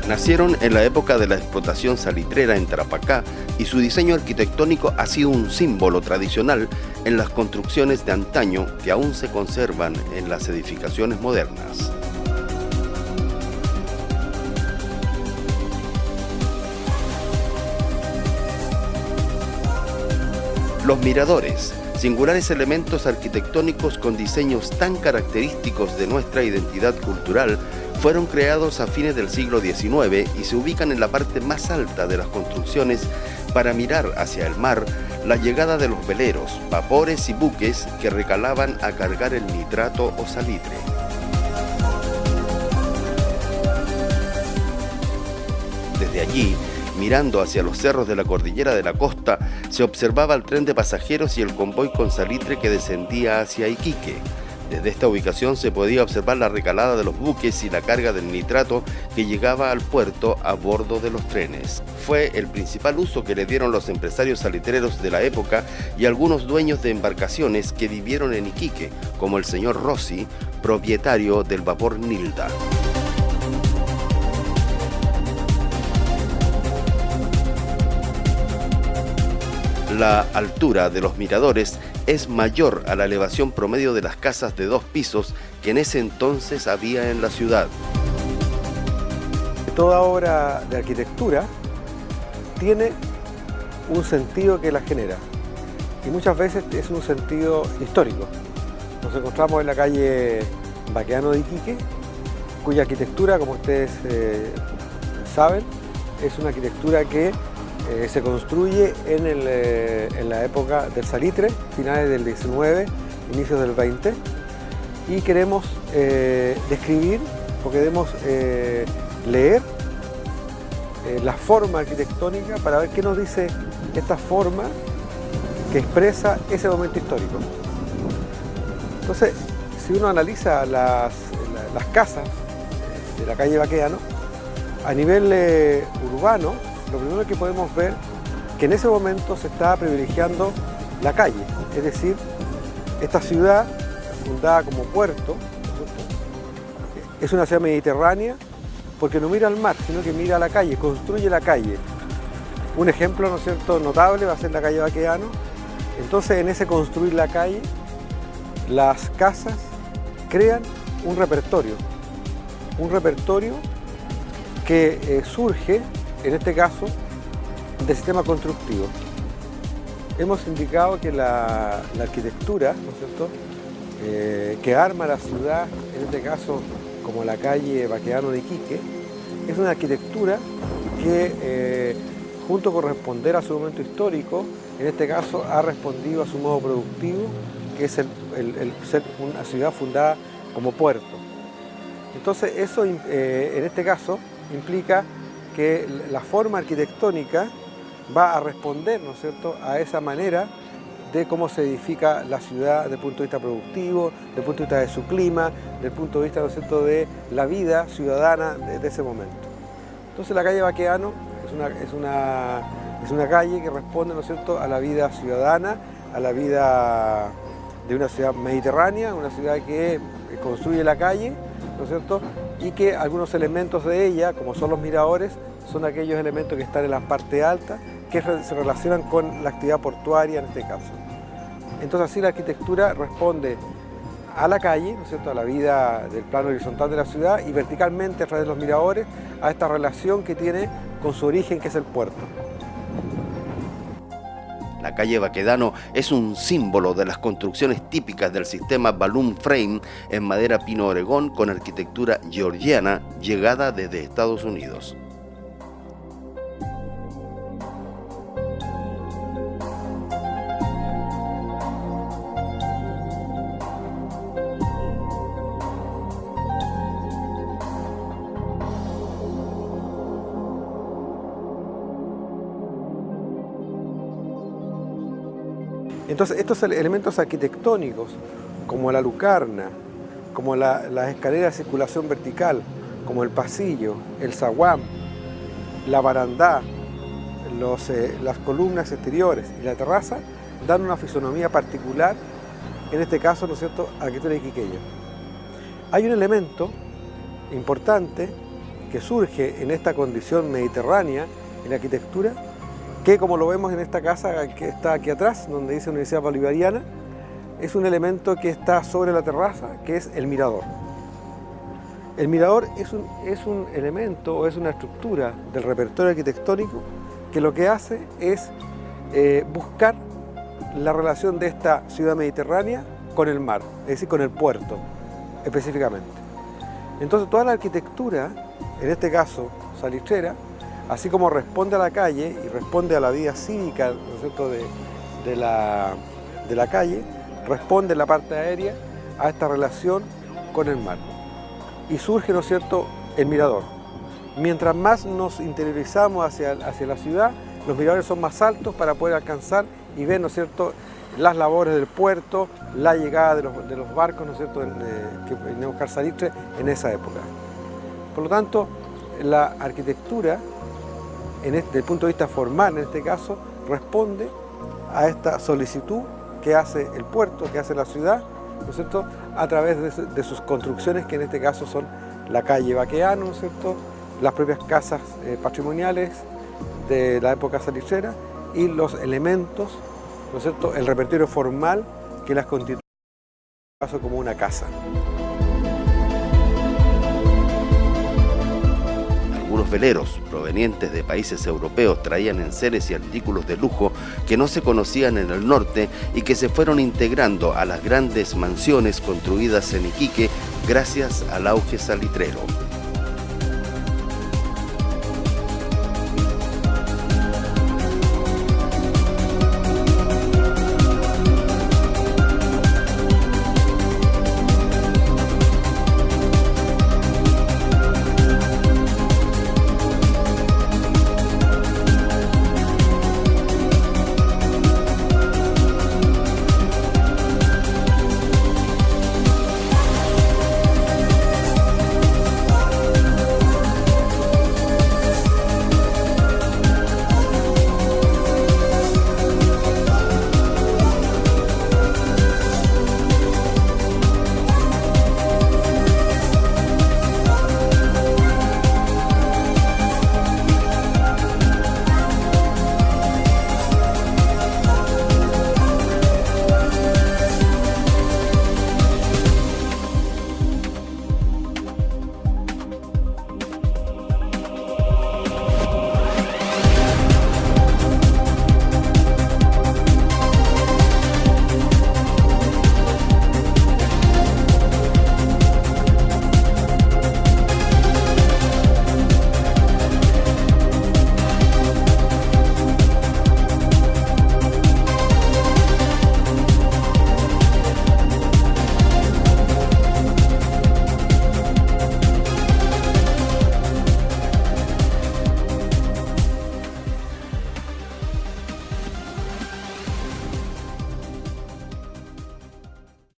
Nacieron en la época de la explotación salitrera en Tarapacá y su diseño arquitectónico ha sido un símbolo tradicional en las construcciones de antaño que aún se conservan en las edificaciones modernas. Los miradores, singulares elementos arquitectónicos con diseños tan característicos de nuestra identidad cultural, fueron creados a fines del siglo XIX y se ubican en la parte más alta de las construcciones para mirar hacia el mar la llegada de los veleros, vapores y buques que recalaban a cargar el nitrato o salitre. Desde allí, mirando hacia los cerros de la cordillera de la costa, se observaba el tren de pasajeros y el convoy con salitre que descendía hacia Iquique. Desde esta ubicación se podía observar la recalada de los buques y la carga del nitrato que llegaba al puerto a bordo de los trenes. Fue el principal uso que le dieron los empresarios salitreros de la época y algunos dueños de embarcaciones que vivieron en Iquique, como el señor Rossi, propietario del vapor Nilda. La altura de los miradores es mayor a la elevación promedio de las casas de 2 pisos que en ese entonces había en la ciudad. Toda obra de arquitectura tiene un sentido que la genera y muchas veces es un sentido histórico. Nos encontramos en la calle Baqueano de Iquique, cuya arquitectura, como ustedes saben, es una arquitectura que se construye en la época del salitre, finales del 19, inicios del 20, y queremos describir o queremos leer la forma arquitectónica para ver qué nos dice esta forma que expresa ese momento histórico. Entonces, si uno analiza las casas de la calle Baqueano, a nivel urbano, lo primero que podemos ver que en ese momento se está privilegiando la calle, es decir, esta ciudad fundada como puerto es una ciudad mediterránea porque no mira al mar, sino que mira a la calle, construye la calle. Un ejemplo, ¿no es cierto?, notable va a ser la calle Baqueano. Entonces, en ese construir la calle, las casas crean un repertorio que surge, en este caso, del sistema constructivo. Hemos indicado que la arquitectura, ¿no es cierto?, que arma la ciudad, en este caso como la calle Baqueano de Iquique, es una arquitectura que, junto con responder a su momento histórico, en este caso ha respondido a su modo productivo, que es el ser una ciudad fundada como puerto. Entonces eso, en este caso, implica que la forma arquitectónica va a responder, ¿no es cierto?, a esa manera de cómo se edifica la ciudad desde el punto de vista productivo, desde el punto de vista de su clima, desde el punto de vista, ¿no es cierto?, de la vida ciudadana de ese momento. Entonces la calle Baqueano es una calle que responde, ¿no es cierto?, a la vida ciudadana, a la vida de una ciudad mediterránea, una ciudad que construye la calle, ¿no es cierto?, y que algunos elementos de ella, como son los miradores, son aquellos elementos que están en la parte alta, que se relacionan con la actividad portuaria en este caso. Entonces así la arquitectura responde a la calle, ¿no es cierto?, a la vida del plano horizontal de la ciudad y verticalmente a través de los miradores a esta relación que tiene con su origen, que es el puerto. La calle Baquedano es un símbolo de las construcciones típicas del sistema balloon frame en madera pino oregón con arquitectura georgiana llegada desde Estados Unidos. Entonces, estos elementos arquitectónicos, como la lucarna, como las escaleras de circulación vertical, como el pasillo, el zaguán, la barandá, las columnas exteriores y la terraza, dan una fisonomía particular, en este caso, ¿no es cierto?, arquitectura iquiqueña. Hay un elemento importante que surge en esta condición mediterránea en la arquitectura, que como lo vemos en esta casa que está aquí atrás, donde dice Universidad Bolivariana, es un elemento que está sobre la terraza, que es el mirador. El mirador es un elemento o es una estructura del repertorio arquitectónico que lo que hace es buscar la relación de esta ciudad mediterránea con el mar, es decir, con el puerto específicamente. Entonces toda la arquitectura, en este caso salitrera, así como responde a la calle y responde a la vida cívica, ¿no es cierto?, de la calle, responde en la parte aérea a esta relación con el mar. Y surge, ¿no es cierto?, el mirador. Mientras más nos interiorizamos hacia la ciudad, los miradores son más altos para poder alcanzar y ver, ¿no es cierto?, las labores del puerto, la llegada de los barcos, ¿no es cierto?, que venían a buscar salitre en esa época. Por lo tanto, la arquitectura, desde el punto de vista formal, en este caso, responde a esta solicitud que hace el puerto, que hace la ciudad, ¿no es cierto?, a través de sus construcciones, que en este caso son la calle Baqueano, ¿no es cierto?, las propias casas patrimoniales de la época salitrera y los elementos, ¿no es cierto?, el repertorio formal que las constituye, en este caso, como una casa. Algunos veleros provenientes de países europeos traían enseres y artículos de lujo que no se conocían en el norte y que se fueron integrando a las grandes mansiones construidas en Iquique gracias al auge salitrero.